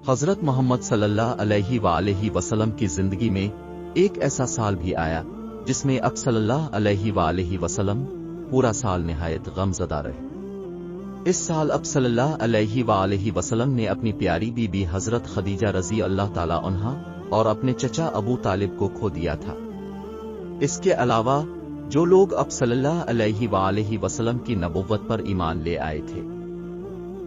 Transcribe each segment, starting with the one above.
हजरत मोहम्मद सल्लल्लाहु अलैहि वसल्लम की जिंदगी में एक ऐसा साल भी आया जिसमें अब सल्लल्लाहु अलैहि वसल्लम पूरा साल निहायत गमज़दा रहे। इस साल अब सल्लल्लाहु अलैहि वसल्लम ने अपनी प्यारी बीबी हजरत खदीजा रज़ी अल्लाह ताला अन्हा और अपने चचा अबू तालिब को खो दिया था। इसके अलावा जो लोग अब सल्लल्लाहु अलैहि वसल्लम की नबुव्वत पर ईमान ले आए थे,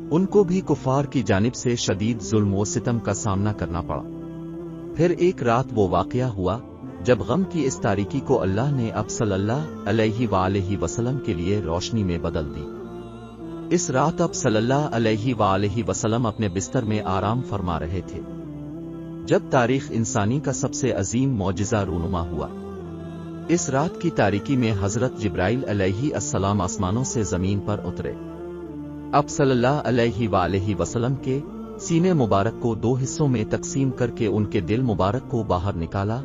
उनको भी कुफार की जानिब से शदीद जुल्म व सितम का सामना करना पड़ा। फिर एक रात वो वाक़या हुआ जब गम की इस तारीकी को अल्लाह ने अब सल्लल्लाहु अलैहि वसल्लम के लिए रोशनी में बदल दी। इस रात अब सल्लल्लाहु अलैहि वसल्लम अपने बिस्तर में आराम फरमा रहे थे जब तारीख इंसानी का सबसे अजीम मौजिज़ा रूनुमा हुआ। इस रात की तारीकी में हजरत जिब्राइल अलैहिस्सलाम आसमानों से जमीन पर उतरे। अब सल्लल्लाहु अलैहि वसल्लम के सीने मुबारक को दो हिस्सों में तकसीम करके उनके दिल मुबारक को बाहर निकाला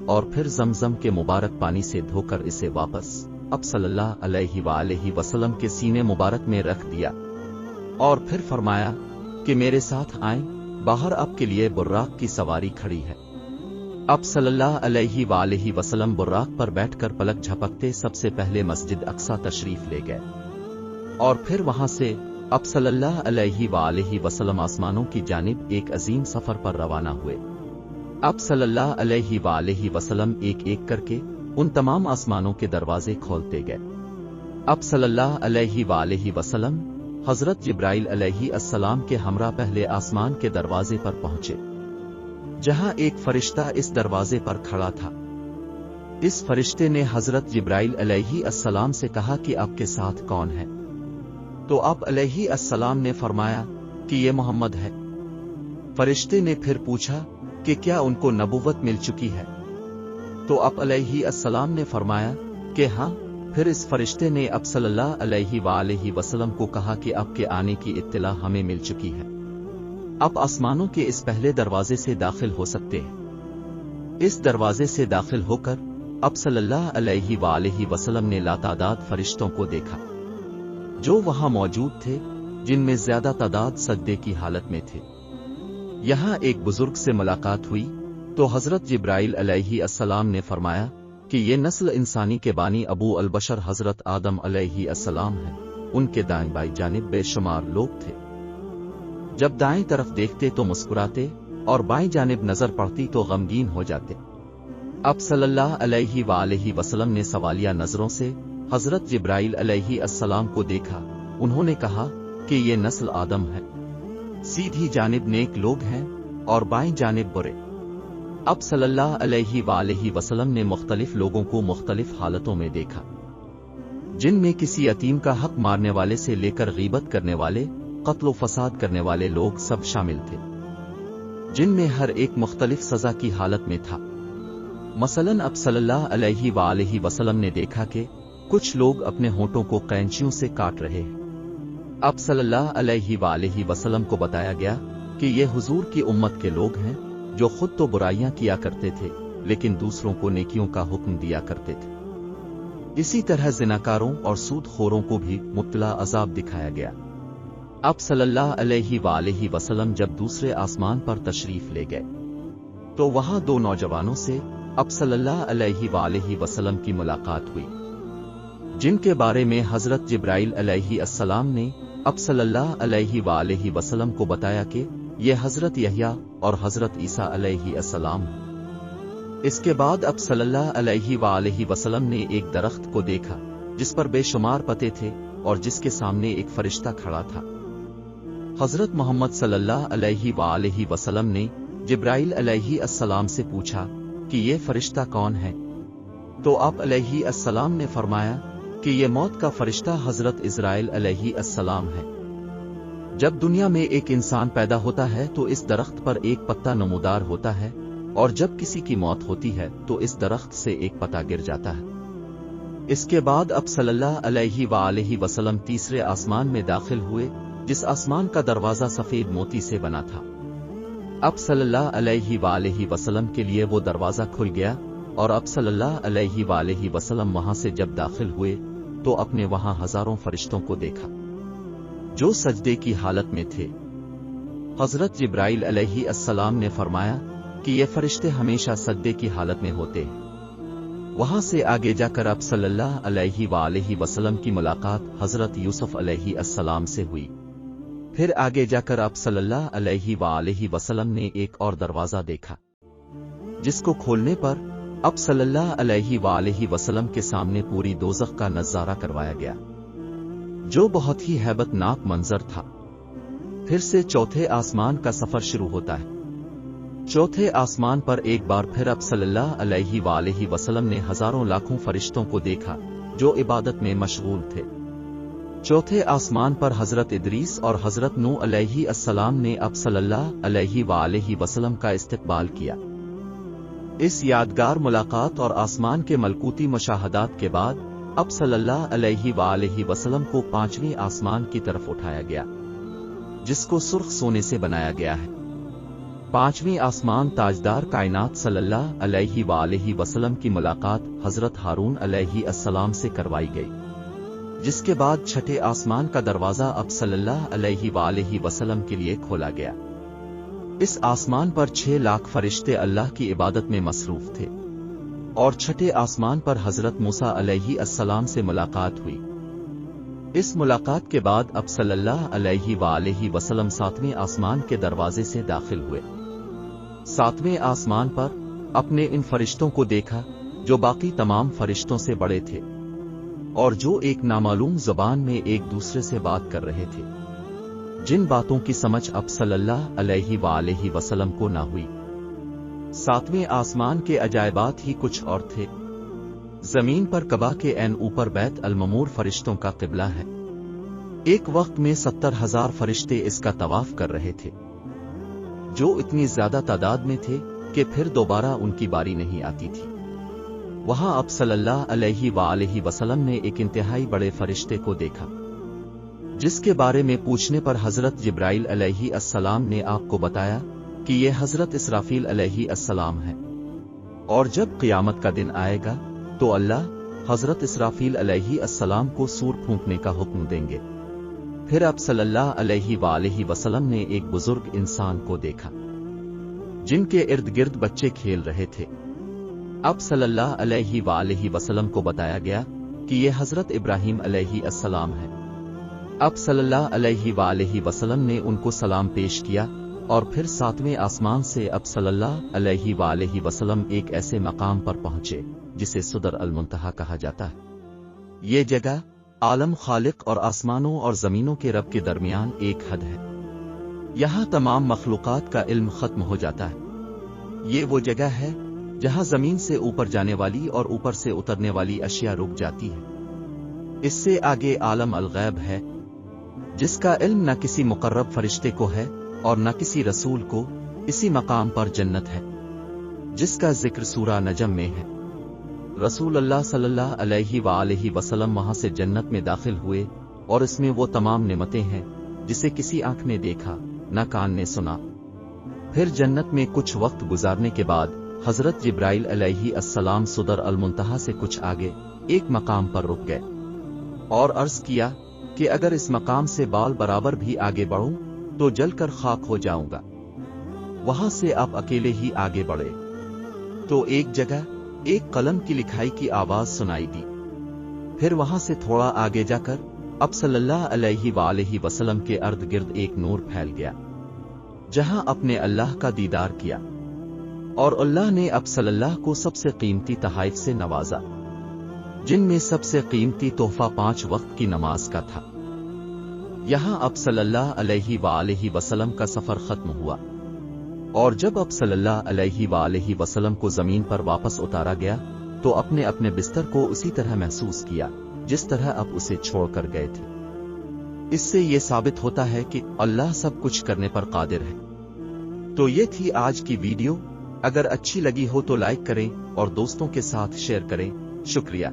और फिर जमजम के मुबारक पानी से धोकर इसे वापस अब सल्लल्लाहु अलैहि वसल्लम के सीने मुबारक में रख दिया और फिर फरमाया कि मेरे साथ आएं, बाहर आपके लिए बुर्राक की सवारी खड़ी है। अब सल्लल्लाहु अलैहि वसल्लम बुर्राक पर बैठकर पलक झपकते सबसे पहले मस्जिद अक्सा तशरीफ ले गए और फिर वहां से अब सल्लल्लाहु अलैहि वसल्लम आसमानों की जानिब एक अजीम सफर पर रवाना हुए। अब सल्लल्लाहु अलैहि वसल्लम एक एक करके उन तमाम आसमानों के दरवाजे खोलते गए। अब सल्लल्लाहु अलैहि वसल्लम हजरत जिब्राइल अलैहिस्सलाम के हमरा पहले आसमान के दरवाजे पर पहुंचे, जहां एक फरिश्ता इस दरवाजे पर खड़ा था। इस फरिश्ते ने हजरत जिब्राइल अलैहिस्सलाम से कहा कि आपके साथ कौन है? तो आप अलैहिस्सलाम ने फरमाया कि ये मोहम्मद है। फरिश्ते ने फिर पूछा कि क्या उनको नबुव्वत मिल चुकी है? तो आप अलैहिस्सलाम ने फरमाया कि हाँ। फिर इस फरिश्ते ने अब सल्लल्लाहु अलैहि वसल्लम को कहा कि आपके आने की इत्तला हमें मिल चुकी है, आप आसमानों के इस पहले दरवाजे से दाखिल हो सकते हैं। इस दरवाजे से दाखिल होकर अब सल्लल्लाहु अलैहि वसल्लम ने लातादाद फरिश्तों को देखा जो वहां मौजूद थे, जिनमें ज्यादा तादाद सजदे की हालत में थे। यहां एक बुजुर्ग से मुलाकात हुई तो हजरत जिब्राइल अलैहिस्सलाम ने फरमाया कि ये नस्ल इंसानी के बानी अबू अल बशर हजरत आदम अलैहिस्सलाम हैं। उनके दाएं बाएं जानिब बेशुमार लोग थे। जब दाएं तरफ देखते तो मुस्कुराते और बाएं जानिब नजर पड़ती तो गमगीन हो जाते। अब सल्लल्लाहु अलैहि वसल्लम ने सवालिया नजरों से हजरत जिब्राइल अलैहिस्सलाम को देखा। उन्होंने कहा कि ये नस्ल आदम है, सीधी जानिब नेक लोग हैं और बाएं जानिब बुरे। अब सल्लल्लाहु अलैहि वसल्लम ने मुख्तलिफ लोगों को मुख्तलिफ हालतों में देखा, जिनमें किसी यतीम का हक मारने वाले से लेकर गीबत करने वाले, कत्ल फसाद करने वाले लोग सब शामिल थे, जिनमें हर एक मुख्तलिफ सजा की हालत में था। मसलन अब सल्लल्लाहु अलैहि वसल्लम ने देखा कि कुछ लोग अपने होंठों को कैंचियों से काट रहे हैं। अब सल्लल्लाहु अलैहि वसल्लम को बताया गया कि ये हुजूर की उम्मत के लोग हैं जो खुद तो बुराइयां किया करते थे लेकिन दूसरों को नेकियों का हुक्म दिया करते थे। इसी तरह जिनाकारों और सूदखोरों को भी मुब्तला अजाब दिखाया गया। अब सल्लल्लाहु अलैहि वसल्लम जब दूसरे आसमान पर तशरीफ ले गए तो वहां दो नौजवानों से अब सल्लल्लाहु अलैहि वसल्लम की मुलाकात हुई, जिनके बारे में हजरत जिब्राइल अलैहिस्सलाम ने अब सल्लल्लाहु अलैहि वसल्लम को बताया कि ये हजरत यहया और हजरत ईसा अलैहिस्सलाम हैं। इसके बाद अब सल्लल्लाहु अलैहि वसल्लम ने एक दरख्त को देखा जिस पर बेशुमार पत्ते थे और जिसके सामने एक फरिश्ता खड़ा था। हजरत मोहम्मद सल्लल्लाहु अलैहि वसल्लम ने जिब्राइल अलैहिस्सलाम से पूछा कि ये फरिश्ता कौन है? तो आप अलैहिस्सलाम ने फरमाया कि ये मौत का फरिश्ता हजरत इज़राइल अलैहिस्सलाम है। जब दुनिया में एक इंसान पैदा होता है तो इस दरख्त पर एक पत्ता नमूदार होता है और जब किसी की मौत होती है तो इस दरख्त से एक पत्ता गिर जाता है। इसके बाद अब सल्लल्लाहु अलैहि वसल्लम तीसरे आसमान में दाखिल हुए, जिस आसमान का दरवाजा सफेद मोती से बना था। अब सल्लल्लाहु अलैहि वसल्लम के लिए वो दरवाजा खुल गया और अब सल्लल्लाहु अलैहि वसल्लम वहां से जब दाखिल हुए तो अपने वहां हजारों फरिश्तों को देखा जो सजदे की हालत में थे। हजरत जिब्राइल अलैहि अस्सलाम ने फरमाया कि ये फरिश्ते हमेशा सजदे की हालत में होते हैं। वहां से आगे जाकर आप सल्लल्लाहु अलैहि वसल्लम की मुलाकात हजरत यूसुफ अलैहि अस्सलाम से हुई। फिर आगे जाकर आप सल्लल्लाहु अलैहि वसल्लम ने एक और दरवाजा देखा, जिसको खोलने पर अब सल्लल्लाहु अलैहि वसल्लम के सामने पूरी दोज़ख का नज़ारा करवाया गया, जो बहुत ही हैबतनाक मंजर था। फिर से चौथे आसमान का सफर शुरू होता है। चौथे आसमान पर एक बार फिर अब सल्लल्लाहु अलैहि वसल्लम ने हजारों लाखों फरिश्तों को देखा जो इबादत में मशगूल थे। चौथे आसमान पर हजरत इदरीस और हजरत नूह अलैहि अस्सलाम ने अब सल्लल्लाहु अलैहि वसल्लम का इस्तकबाल किया। इस यादगार मुलाकात और आसमान के मलकूती मुशाहदात के बाद अब सल्लल्लाहु अलैहि वसल्लम को पांचवीं आसमान की तरफ उठाया गया, जिसको सुर्ख सोने से बनाया गया है। पांचवीं आसमान ताजदार कायनात सल्लल्लाहु अलैहि वसल्लम की मुलाकात हजरत हारून अलैहि अस्सलाम से करवाई गई, जिसके बाद छठे आसमान का दरवाजा अब सल्लल्लाहु अलैहि वसल्लम के लिए खोला गया। इस आसमान पर 6 लाख फरिश्ते अल्लाह की इबादत में मसरूफ थे और छठे आसमान पर हजरत मूसा अलैहि अस्सलाम से मुलाकात हुई। इस मुलाकात के बाद अब सल्लल्लाहु अलैहि वसल्लम 7वें आसमान के दरवाजे से दाखिल हुए। 7वें आसमान पर अपने इन फरिश्तों को देखा जो बाकी तमाम फरिश्तों से बड़े थे और जो एक नामालूम ज़बान में एक दूसरे से बात कर रहे थे, जिन बातों की समझ अब सल्लल्लाहु अलैहि वसल्लम को ना हुई। 7वें आसमान के अजायबात ही कुछ और थे। जमीन पर कबा के ऐन ऊपर बैत अल-ममूर फरिश्तों का क़िबला है। एक वक्त में 70,000 फरिश्ते इसका तवाफ कर रहे थे, जो इतनी ज्यादा तादाद में थे कि फिर दोबारा उनकी बारी नहीं आती थी। वहां अब सल्लल्लाहु अलैहि वसल्लम ने एक इंतहाई बड़े फरिश्ते को देखा, जिसके बारे में पूछने पर हजरत जिब्राइल अलैहि अस्सलाम ने आपको बताया कि यह हजरत इसराफील अलैहि अस्सलाम है, और जब क़ियामत का दिन आएगा तो अल्लाह हजरत इसराफील अलैहि अस्सलाम को सूर फूंकने का हुक्म देंगे। फिर अब सल्लल्लाहु अलैहि वसल्लम ने एक बुजुर्ग इंसान को देखा, जिनके इर्द गिर्द बच्चे खेल रहे थे। अब सल्लल्लाहु अलैहि वसल्लम को बताया गया कि यह हजरत इब्राहीम अलैहि अस्सलाम है। अब सल्लल्लाहु अलैहि वसल्लम ने उनको सलाम पेश किया और फिर 7वें आसमान से अब सल्लल्लाहु अलैहि वसल्लम एक ऐसे मकाम पर पहुंचे जिसे सुदर अल-मुंतहा कहा जाता है। ये जगह आलम खालिक और आसमानों और जमीनों के रब के दरमियान एक हद है। यहाँ तमाम मखलूकात का इल्म खत्म हो जाता है। ये वो जगह है जहाँ जमीन से ऊपर जाने वाली और ऊपर से उतरने वाली अशिया रुक जाती है। इससे आगे आलम अल-गैब है, जिसका इल्म न किसी मुकर्रब फरिश्ते को है और न किसी रसूल को। इसी मकाम पर जन्नत है, जिसका जिक्र सूरा नजम में है। रसूल अल्लाह सल्लल्लाहु अलैहि वसल्लम वहां से जन्नत में दाखिल हुए और इसमें वो तमाम नेमतें हैं जिसे किसी आंख ने देखा न कान ने सुना। फिर जन्नत में कुछ वक्त गुजारने के बाद हजरत जिब्राइल अलैहि अस्सलाम सुदर अल-मुंतहा से कुछ आगे एक मकाम पर रुक गए और अर्ज किया कि अगर इस मकाम से बाल बराबर भी आगे बढ़ूं तो जलकर खाक हो जाऊंगा। वहां से आप अकेले ही आगे बढ़े तो एक जगह एक कलम की लिखाई की आवाज सुनाई दी। फिर वहां से थोड़ा आगे जाकर अब सल्लल्लाहु अलैहि वसल्लम के अर्द गिर्द एक नूर फैल गया, जहां अपने अल्लाह का दीदार किया और अल्लाह ने अब सल्लल्लाहु को सबसे कीमती तहाइफ से नवाजा, जिनमें सबसे कीमती तोहफा 5 वक्त की नमाज का था। यहां अब सल्लल्लाहु अलैहि वसल्लम का सफर खत्म हुआ और जब अब सल्लल्लाहु अलैहि वसल्लम को जमीन पर वापस उतारा गया तो अपने अपने बिस्तर को उसी तरह महसूस किया जिस तरह अब उसे छोड़कर गए थे। इससे ये साबित होता है कि अल्लाह सब कुछ करने पर कादिर है। तो ये थी आज की वीडियो। अगर अच्छी लगी हो तो लाइक करें और दोस्तों के साथ शेयर करें। शुक्रिया।